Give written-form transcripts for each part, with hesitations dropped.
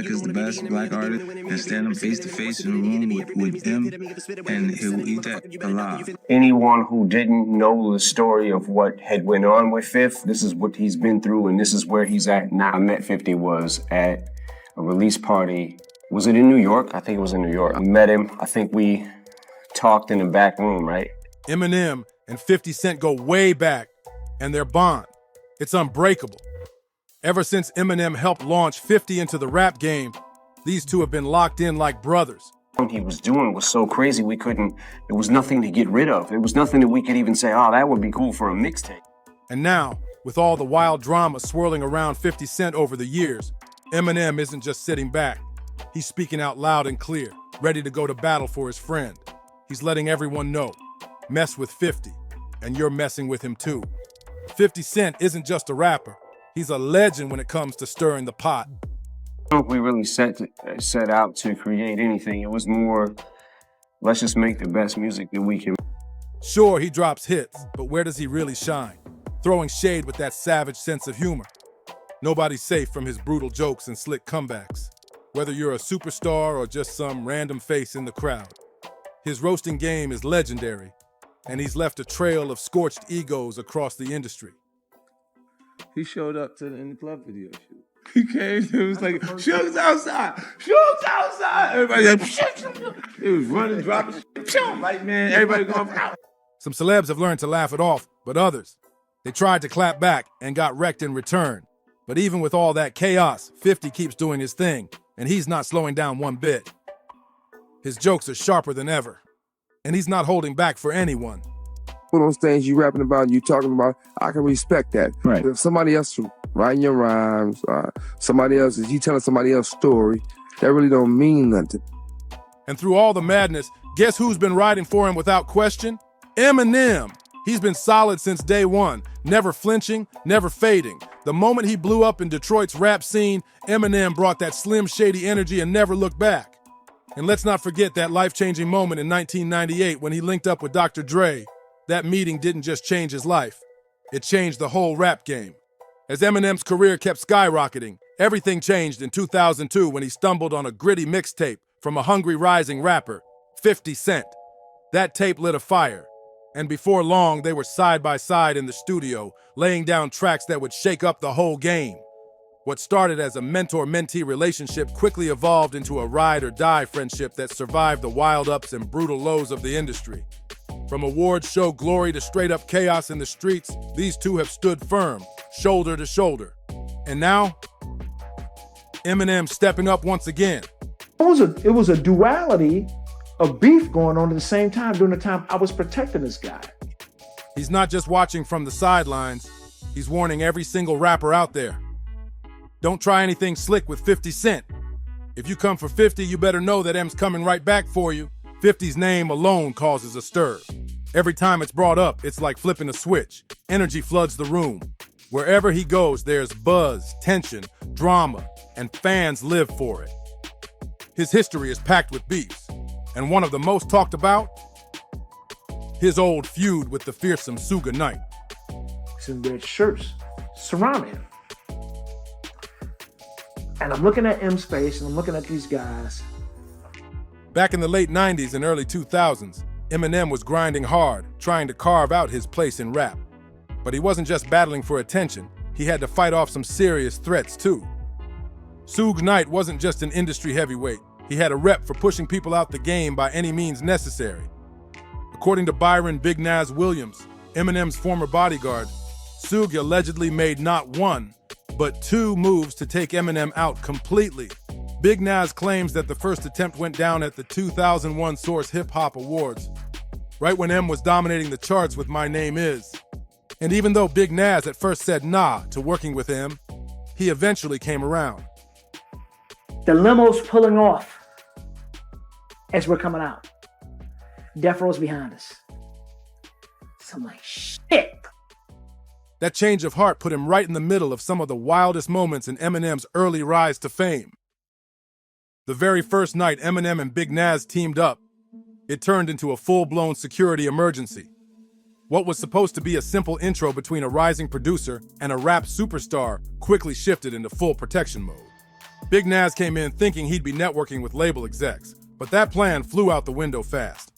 like is the best black artist and stand him face to face in a room with him, and he will eat that alive. Anyone who didn't know the story of what had went on with 50, this is what he's been through and this is where he's at now. I met 50 was at a release party. Was it in New York? I think it was in New York. I met him. I think we talked in the back room, right? Eminem and 50 Cent go way back, and their bond, it's unbreakable. Ever since Eminem helped launch 50 into the rap game, these two have been locked in like brothers. What he was doing was so crazy there was nothing to get rid of. There was nothing that we could even say, oh, that would be cool for a mixtape. And now, with all the wild drama swirling around 50 Cent over the years, Eminem isn't just sitting back. He's speaking out loud and clear, ready to go to battle for his friend. He's letting everyone know, mess with 50, and you're messing with him too. 50 Cent isn't just a rapper. He's a legend when it comes to stirring the pot. I don't think we really set out to create anything. It was more, let's just make the best music that we can. Sure, he drops hits, but where does he really shine? Throwing shade with that savage sense of humor. Nobody's safe from his brutal jokes and slick comebacks, whether you're a superstar or just some random face in the crowd. His roasting game is legendary, and he's left a trail of scorched egos across the industry. He showed up in the club video shoot. He came, it was like, Suge's outside, Suge's outside. Everybody like, it was running, dropping, like, man, everybody going, out. Some celebs have learned to laugh it off, but others, they tried to clap back and got wrecked in return. But even with all that chaos, 50 keeps doing his thing, and he's not slowing down one bit. His jokes are sharper than ever, and he's not holding back for anyone. One of those things you rapping about, you talking about, I can respect that. Right. If somebody else writing your rhymes, somebody else, is you telling somebody else's story, that really don't mean nothing. And through all the madness, guess who's been riding for him without question? Eminem. He's been solid since day one, never flinching, never fading. The moment he blew up in Detroit's rap scene, Eminem brought that Slim Shady energy and never looked back. And let's not forget that life-changing moment in 1998 when he linked up with Dr. Dre. That meeting didn't just change his life, it changed the whole rap game. As Eminem's career kept skyrocketing, everything changed in 2002 when he stumbled on a gritty mixtape from a hungry rising rapper, 50 Cent. That tape lit a fire, and before long they were side by side in the studio, laying down tracks that would shake up the whole game. What started as a mentor-mentee relationship quickly evolved into a ride-or-die friendship that survived the wild ups and brutal lows of the industry. From award show glory to straight-up chaos in the streets, these two have stood firm, shoulder to shoulder. And now, Eminem stepping up once again. It was a duality of beef going on at the same time during the time I was protecting this guy. He's not just watching from the sidelines, he's warning every single rapper out there. Don't try anything slick with 50 Cent. If you come for 50, you better know that M's coming right back for you. 50's name alone causes a stir. Every time it's brought up, it's like flipping a switch. Energy floods the room. Wherever he goes, there's buzz, tension, drama, and fans live for it. His history is packed with beefs, and one of the most talked about, his old feud with the fearsome Suge Knight. Some red shirts surrounding him. And I'm looking at M's face, and I'm looking at these guys. Back in the late 90s and early 2000s, Eminem was grinding hard, trying to carve out his place in rap. But he wasn't just battling for attention, he had to fight off some serious threats too. Suge Knight wasn't just an industry heavyweight, he had a rep for pushing people out the game by any means necessary. According to Byron Big Nas Williams, Eminem's former bodyguard, Suge allegedly made not one, but two moves to take Eminem out completely. Big Nas claims that the first attempt went down at the 2001 Source Hip Hop Awards, right when M was dominating the charts with My Name Is. And even though Big Nas at first said nah to working with M, he eventually came around. The limo's pulling off as we're coming out. Death Row's behind us. So I'm like, shit. That change of heart put him right in the middle of some of the wildest moments in Eminem's early rise to fame. The very first night Eminem and Big Nas teamed up, it turned into a full-blown security emergency. What was supposed to be a simple intro between a rising producer and a rap superstar quickly shifted into full protection mode. Big Nas came in thinking he'd be networking with label execs, but that plan flew out the window fast.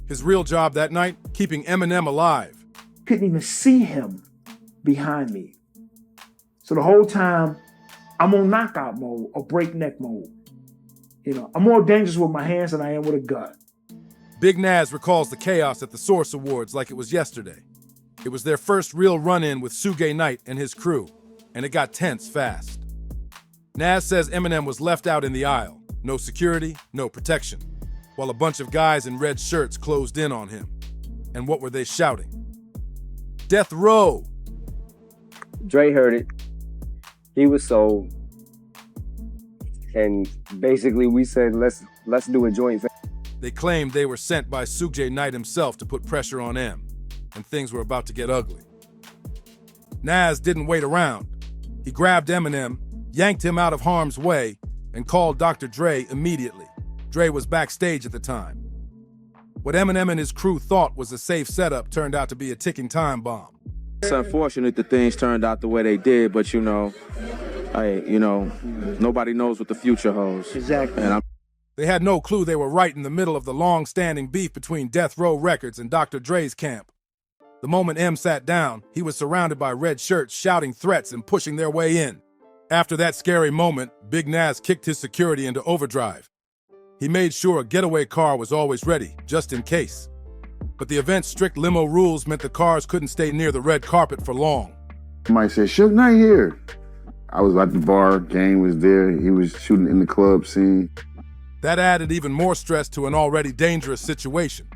His real job that night, keeping Eminem alive. Couldn't even see him behind me. So the whole time, I'm on knockout mode or breakneck mode. You know, I'm more dangerous with my hands than I am with a gun. Big Nas recalls the chaos at the Source Awards like it was yesterday. It was their first real run-in with Suge Knight and his crew, and it got tense fast. Nas says Eminem was left out in the aisle, no security, no protection, while a bunch of guys in red shirts closed in on him. And what were they shouting? Death Row! Dre heard it. He was sold. And basically we said, let's do a joint thing. They claimed they were sent by Suge Knight himself to put pressure on M, and things were about to get ugly. Nas didn't wait around. He grabbed Eminem, yanked him out of harm's way, and called Dr. Dre immediately. Dre was backstage at the time. What Eminem and his crew thought was a safe setup turned out to be a ticking time bomb. It's unfortunate that things turned out the way they did, but nobody knows what the future holds. Exactly. And They had no clue they were right in the middle of the long-standing beef between Death Row Records and Dr. Dre's camp. The moment M sat down, he was surrounded by red shirts shouting threats and pushing their way in. After that scary moment, Big Nas kicked his security into overdrive. He made sure a getaway car was always ready, just in case. But the event's strict limo rules meant the cars couldn't stay near the red carpet for long. Somebody said, Suge Knight here. I was at the bar, Game was there, he was shooting in the club scene. That added even more stress to an already dangerous situation.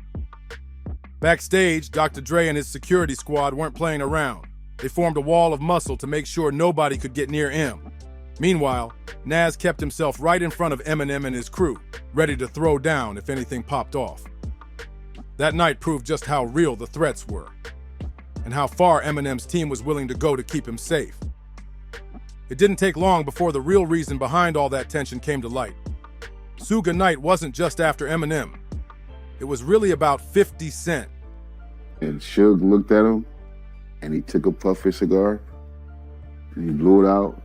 Backstage, Dr. Dre and his security squad weren't playing around. They formed a wall of muscle to make sure nobody could get near M. Meanwhile, Nas kept himself right in front of Eminem and his crew, ready to throw down if anything popped off. That night proved just how real the threats were, and how far Eminem's team was willing to go to keep him safe. It didn't take long before the real reason behind all that tension came to light. Suge Knight wasn't just after Eminem. It was really about 50 Cent. And Suge looked at him, and he took a puff of his cigar, and he blew it out,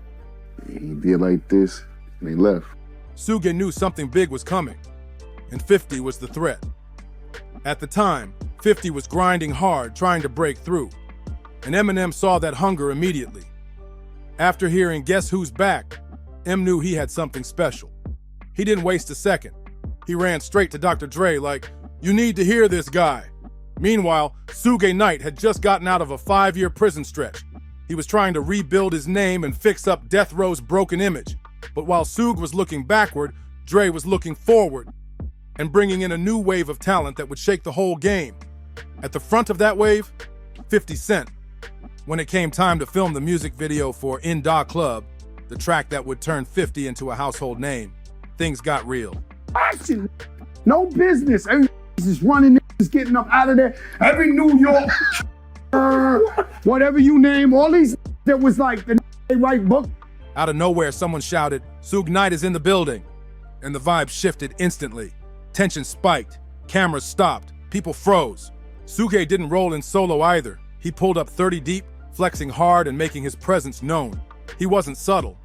and he did like this, and they left. Suge knew something big was coming, and 50 was the threat. At the time, 50 was grinding hard, trying to break through, and Eminem saw that hunger immediately. After hearing Guess Who's Back, M knew he had something special. He didn't waste a second. He ran straight to Dr. Dre like, "You need to hear this guy." Meanwhile, Suge Knight had just gotten out of a 5-year prison stretch. He was trying to rebuild his name and fix up Death Row's broken image. But while Suge was looking backward, Dre was looking forward and bringing in a new wave of talent that would shake the whole game. At the front of that wave, 50 Cent. When it came time to film the music video for In Da Club, the track that would turn 50 into a household name, things got real. Action! No business. Everybody's just running, just getting up out of there. Every New York, whatever you name, all these that was like they write books. Out of nowhere, someone shouted, "Suge Knight is in the building." And the vibe shifted instantly. Tension spiked, cameras stopped, people froze. Suge didn't roll in solo either. He pulled up 30 deep, flexing hard and making his presence known. He wasn't subtle.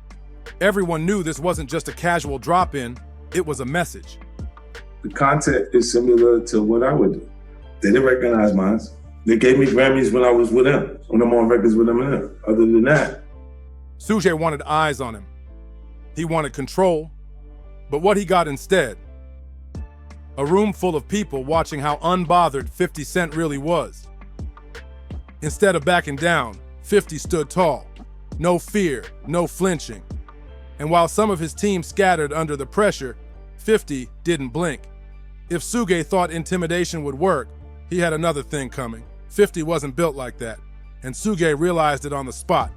Everyone knew this wasn't just a casual drop-in, it was a message. The content is similar to what I would do. They didn't recognize mine. They gave me Grammys when I was with them, when I'm on records with Eminem. Other than that, Suge wanted eyes on him. He wanted control. But what he got instead? A room full of people watching how unbothered 50 Cent really was. Instead of backing down, 50 stood tall. No fear, no flinching. And while some of his team scattered under the pressure, 50 didn't blink. If Suge thought intimidation would work, he had another thing coming. 50 wasn't built like that, and Suge realized it on the spot.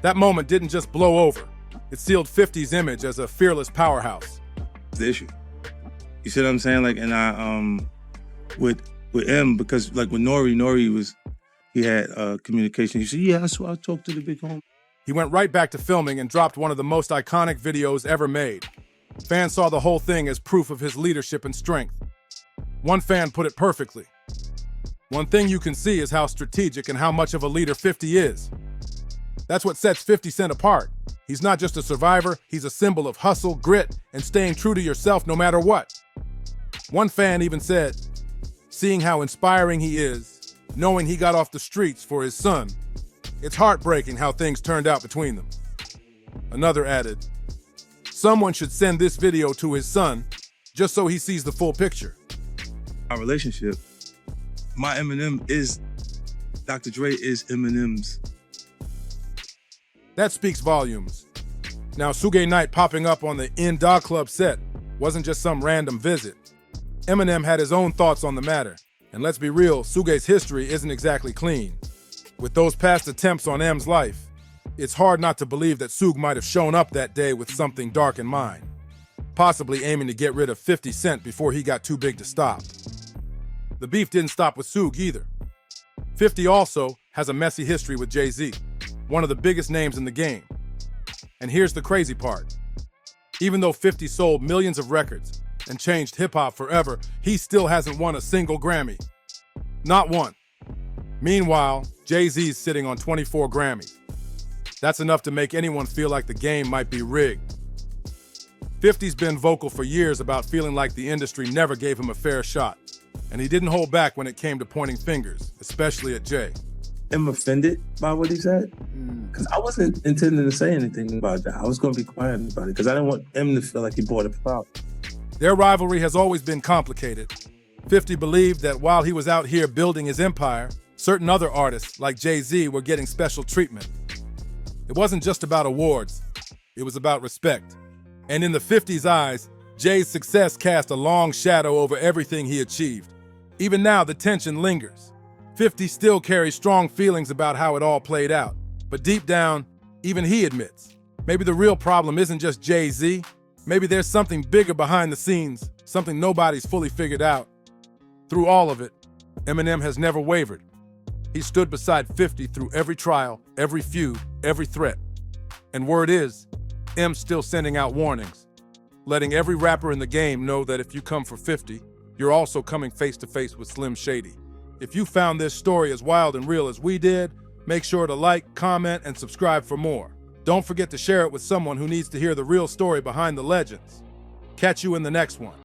That moment didn't just blow over. It sealed 50's image as a fearless powerhouse. The issue. You see what I'm saying? Like, and I, with M, because like with Nori he had communication. He said, "Yeah, that's why I talked to the big homie." He went right back to filming and dropped one of the most iconic videos ever made. Fans saw the whole thing as proof of his leadership and strength. One fan put it perfectly. One thing you can see is how strategic and how much of a leader 50 is. That's what sets 50 Cent apart. He's not just a survivor, he's a symbol of hustle, grit, and staying true to yourself no matter what. One fan even said, seeing how inspiring he is, knowing he got off the streets for his son, it's heartbreaking how things turned out between them. Another added, someone should send this video to his son just so he sees the full picture. Our relationship, my Eminem is, Dr. Dre is Eminem's. That speaks volumes. Now, Suge Knight popping up on the In Da Club set wasn't just some random visit. Eminem had his own thoughts on the matter. And let's be real, Suge's history isn't exactly clean. With those past attempts on M's life, it's hard not to believe that Suge might have shown up that day with something dark in mind, possibly aiming to get rid of 50 Cent before he got too big to stop. The beef didn't stop with Suge either. 50 also has a messy history with Jay-Z, one of the biggest names in the game. And here's the crazy part. Even though 50 sold millions of records and changed hip-hop forever, he still hasn't won a single Grammy. Not one. Meanwhile, Jay-Z's sitting on 24 Grammys. That's enough to make anyone feel like the game might be rigged. 50's been vocal for years about feeling like the industry never gave him a fair shot, and he didn't hold back when it came to pointing fingers, especially at Jay. I'm offended by what he said, because I wasn't intending to say anything about that. I was going to be quiet about it, because I didn't want him to feel like he bought it out. Their rivalry has always been complicated. 50 believed that while he was out here building his empire, certain other artists, like Jay-Z, were getting special treatment. It wasn't just about awards, it was about respect. And in the 50's eyes, Jay's success cast a long shadow over everything he achieved. Even now, the tension lingers. 50 still carries strong feelings about how it all played out. But deep down, even he admits, maybe the real problem isn't just Jay-Z. Maybe there's something bigger behind the scenes, something nobody's fully figured out. Through all of it, Eminem has never wavered. He stood beside 50 through every trial, every feud, every threat. And word is, M's still sending out warnings, letting every rapper in the game know that if you come for 50, you're also coming face to face with Slim Shady. If you found this story as wild and real as we did, make sure to like, comment, and subscribe for more. Don't forget to share it with someone who needs to hear the real story behind the legends. Catch you in the next one.